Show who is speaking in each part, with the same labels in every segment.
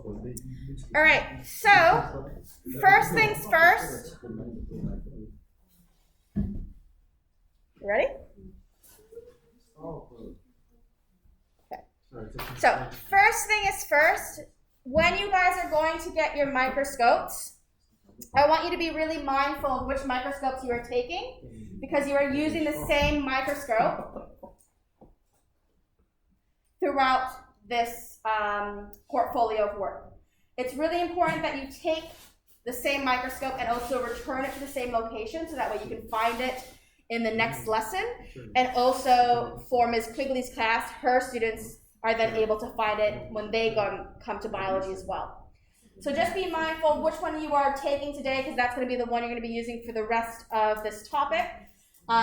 Speaker 1: All right, so first things first. You ready? Okay. So first thing is first, when you guys are going to get your microscopes, I want you to be really mindful of which microscopes you are taking, because you are using the same microscope throughout this portfolio of work. It's really important that you take the same microscope and also return it to the same location, so that way you can find it in the next lesson. And also for Ms. Quigley's class, her students are then able to find it when they come to biology as well. So just be mindful of which one you are taking today, because that's going to be the one you're going to be using for the rest of this topic.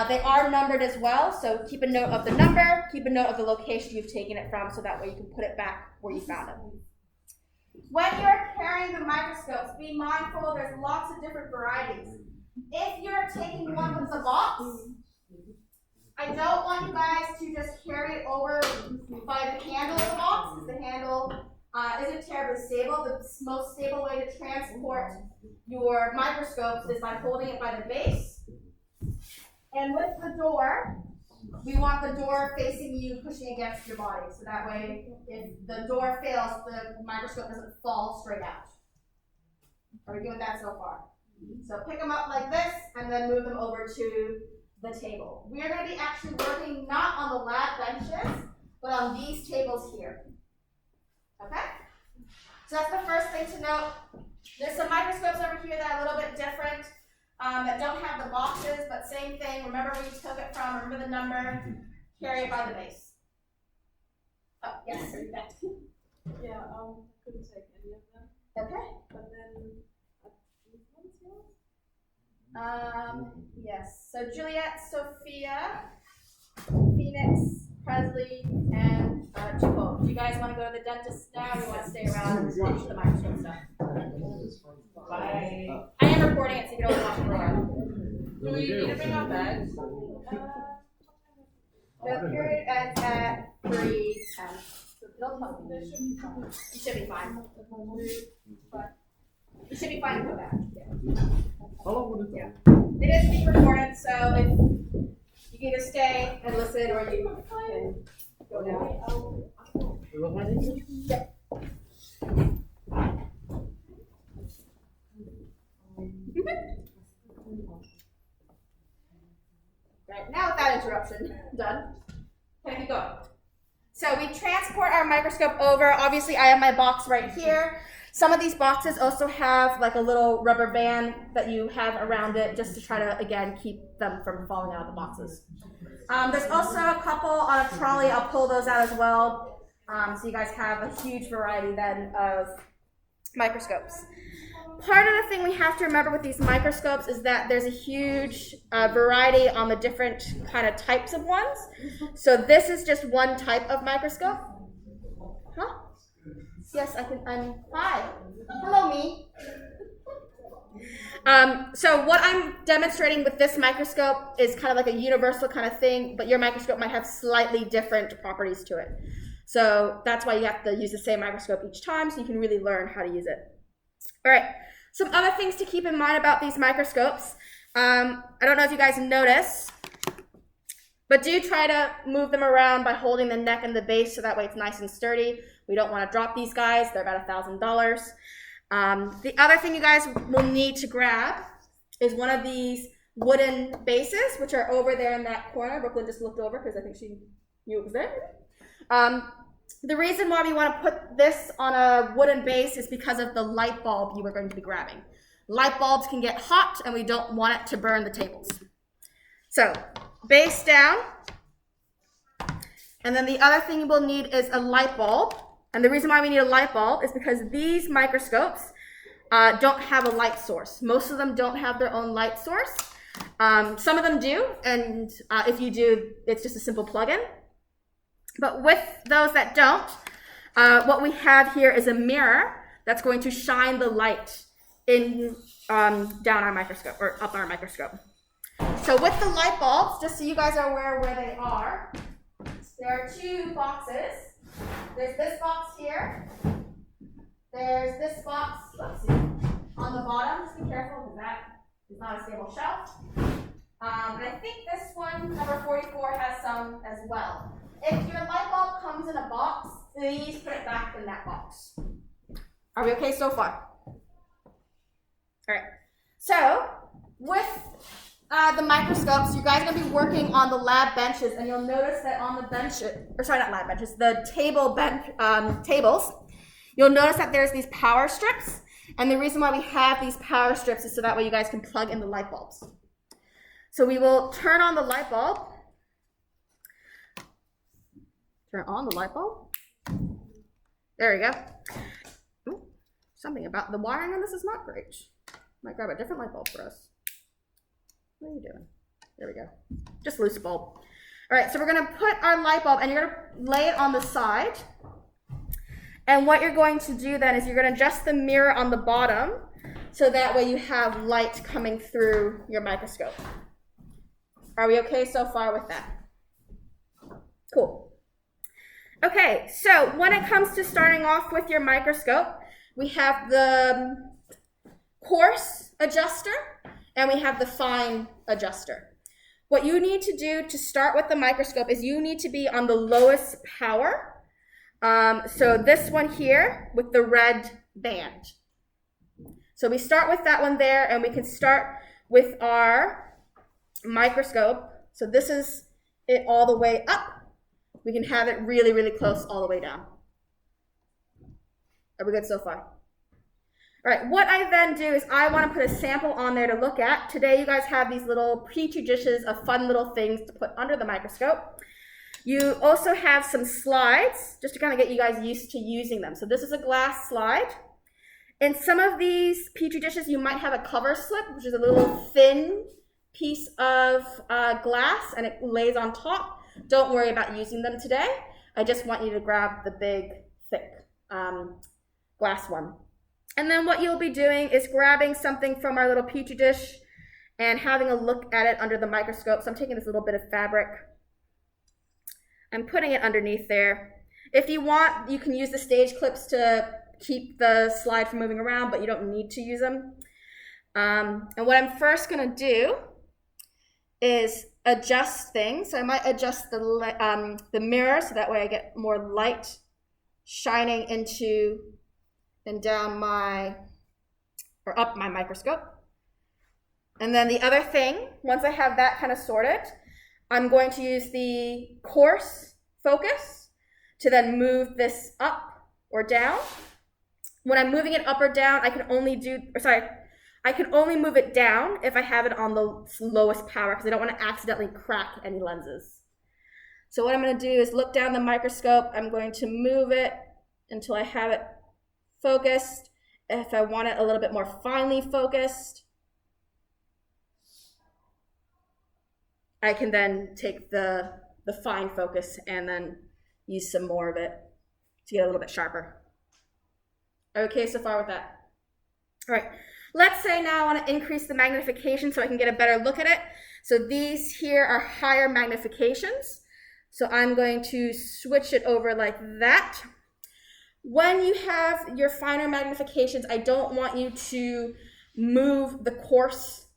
Speaker 1: They are numbered as well, so keep a note of the number, keep a note of the location you've taken it from, so that way you can put it back where you found it. When you're carrying the microscopes, be mindful there's lots of different varieties. If you're taking one with the box, I don't want you guys to just carry it over by the handle of the box, because the handle isn't terribly stable. The most stable way to transport your microscopes is by holding it by the base. And with the door, we want the door facing you, pushing against your body. So that way, if the door fails, the microscope doesn't fall straight out. Are we good with that so far? So pick them up like this, and then move them over to the table. We are going to be actually working not on the lab benches, but on these tables here. Okay? So that's the first thing to note. There's some microscopes over here that are a little bit different, that don't have the boxes, but same thing. Remember where you took it from, remember the number, carry it by the base. Oh, yes, are you back?
Speaker 2: Yeah, couldn't take any of them.
Speaker 1: Okay.
Speaker 2: But then,
Speaker 1: yes. So Juliet, Sophia, Phoenix, Presley, and Chico. Do you guys want to go to the dentist now, or you want to stay around and finish the microscope stuff? I am recording it, so you can always watch it later.
Speaker 2: do we need to bring our bags?
Speaker 1: The period ends at 3:10. You should be fine. You should be fine to go back. Yeah.
Speaker 3: How long would it take?
Speaker 1: It is being recorded, so if you can either stay and listen, or you can go down. Yep. Right, now with that interruption done, can I keep going? So we transport our microscope over. Obviously, I have my box right here. Some of these boxes also have like a little rubber band that you have around it, just to try to, again, keep them from falling out of the boxes. There's also a couple on a trolley. I'll pull those out as well. So you guys have a huge variety then of microscopes. Part of the thing we have to remember with these microscopes is that there's a huge variety on the different kind of types of ones. So this is just one type of microscope. Huh? Yes, I can. Hi. Hello, me. So what I'm demonstrating with this microscope is kind of like a universal kind of thing, but your microscope might have slightly different properties to it. So that's why you have to use the same microscope each time, so you can really learn how to use it. All right, some other things to keep in mind about these microscopes. I don't know if you guys notice, but do try to move them around by holding the neck and the base, so that way it's nice and sturdy. We don't want to drop these guys. They're about $1,000. The other thing you guys will need to grab is one of these wooden bases, which are over there in that corner. Brooklyn just looked over because I think she knew it was there. The reason why we want to put this on a wooden base is because of the light bulb you are going to be grabbing. Light bulbs can get hot, and we don't want it to burn the tables. So, base down. And then the other thing we'll need is a light bulb. And the reason why we need a light bulb is because these microscopes don't have a light source. Most of them don't have their own light source. Some of them do, and if you do, it's just a simple plug-in. But with those that don't, what we have here is a mirror that's going to shine the light in down our microscope, or up our microscope. So with the light bulbs, just so you guys are aware where they are, there are two boxes. There's this box here. there's this box, let's see, on the bottom, just be careful because that is not a stable shelf. And I think this one, number 44, has some as well. If your light bulb comes in a box, please put it back in that box. Are we okay so far? All right. So with the microscopes, you guys are going to be working on the lab benches, and you'll notice that on the benches, or sorry, not lab benches, the tables, you'll notice that there's these power strips, and the reason why we have these power strips is so that way you guys can plug in the light bulbs. So we will turn on the light bulb. Turn on the light bulb. There we go. Ooh, something about the wiring on this is not great. Might grab a different light bulb for us. What are you doing? There we go. Just loose bulb. All right, so we're gonna put our light bulb and you're gonna lay it on the side. And what you're going to do then is you're gonna adjust the mirror on the bottom so that way you have light coming through your microscope. Are we okay so far with that? Cool. Okay, so when it comes to starting off with your microscope, we have the coarse adjuster and we have the fine adjuster. What you need to do to start with the microscope is you need to be on the lowest power. So this one here with the red band. So we start with that one there, and we can start with our microscope. So this is it all the way up. We can have it really, really close all the way down. Are we good so far? All right, what I then do is I want to put a sample on there to look at. Today you guys have these little petri dishes of fun little things to put under the microscope. You also have some slides just to kind of get you guys used to using them. So this is a glass slide. In some of these petri dishes, you might have a cover slip, which is a little thin piece of glass, and it lays on top. Don't worry about using them today. I just want you to grab the big, thick glass one. And then what you'll be doing is grabbing something from our little petri dish and having a look at it under the microscope. So I'm taking this little bit of fabric. I'm putting it underneath there. If you want, you can use the stage clips to keep the slide from moving around, but you don't need to use them. And what I'm first gonna do is adjust things. So I might adjust the mirror so that way I get more light shining into and down my, or up my microscope. And then the other thing, once I have that kind of sorted, I'm going to use the coarse focus to then move this up or down. When I'm moving it up or down, I can only move it down if I have it on the lowest power because I don't want to accidentally crack any lenses. So what I'm going to do is look down the microscope. I'm going to move it until I have it focused. If I want it a little bit more finely focused, I can then take the fine focus and then use some more of it to get a little bit sharper. Okay, so far with that. All right, let's say now I want to increase the magnification so I can get a better look at it. So these here are higher magnifications. So I'm going to switch it over like that. When you have your finer magnifications, I don't want you to move the coarse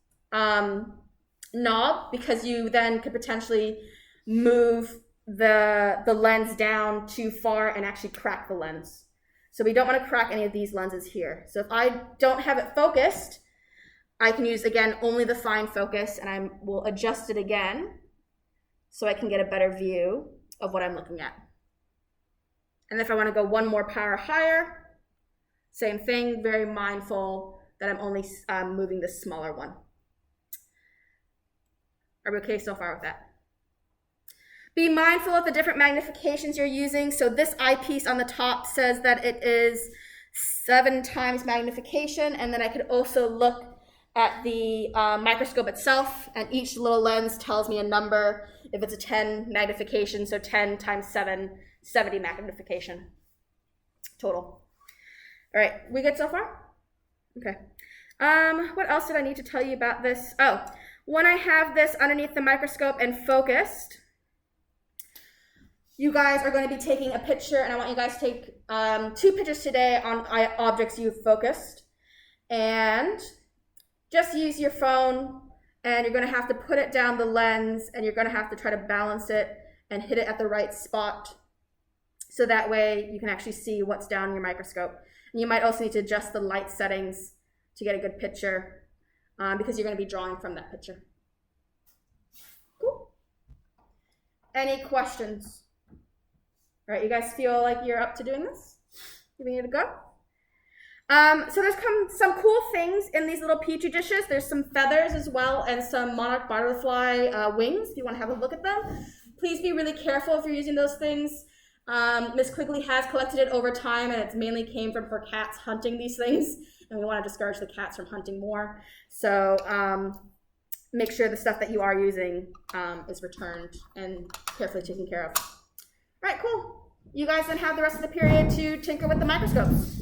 Speaker 1: knob because you then could potentially move the lens down too far and actually crack the lens. So we don't want to crack any of these lenses here. So if I don't have it focused, I can use, again, only the fine focus, and I will adjust it again so I can get a better view of what I'm looking at. And if I want to go one more power higher, same thing, very mindful that I'm only moving the smaller one. Are we okay so far with that? Be mindful of the different magnifications you're using. So this eyepiece on the top says that it is 7 times magnification, and then I could also look at the microscope itself, and each little lens tells me a number. If it's a 10 magnification, so 10 times 7, 70 magnification total. All right, we good so far? Okay. What else did I need to tell you about this? Oh, when I have this underneath the microscope and focused, you guys are going to be taking a picture, and I want you guys to take 2 pictures today on objects you've focused. And just use your phone, and you're going to have to put it down the lens, and you're going to have to try to balance it and hit it at the right spot, so that way you can actually see what's down in your microscope. And you might also need to adjust the light settings to get a good picture, because you're going to be drawing from that picture. Cool. Any questions? All right, you guys feel like you're up to doing this? Giving it a go? So there's some cool things in these little petri dishes. There's some feathers as well, and some monarch butterfly wings, if you want to have a look at them. Please be really careful if you're using those things. Miss Quigley has collected it over time, and it's mainly came from her cats hunting these things, and we want to discourage the cats from hunting more. So make sure the stuff that you are using is returned and carefully taken care of. All right, cool. You guys then have the rest of the period to tinker with the microscopes.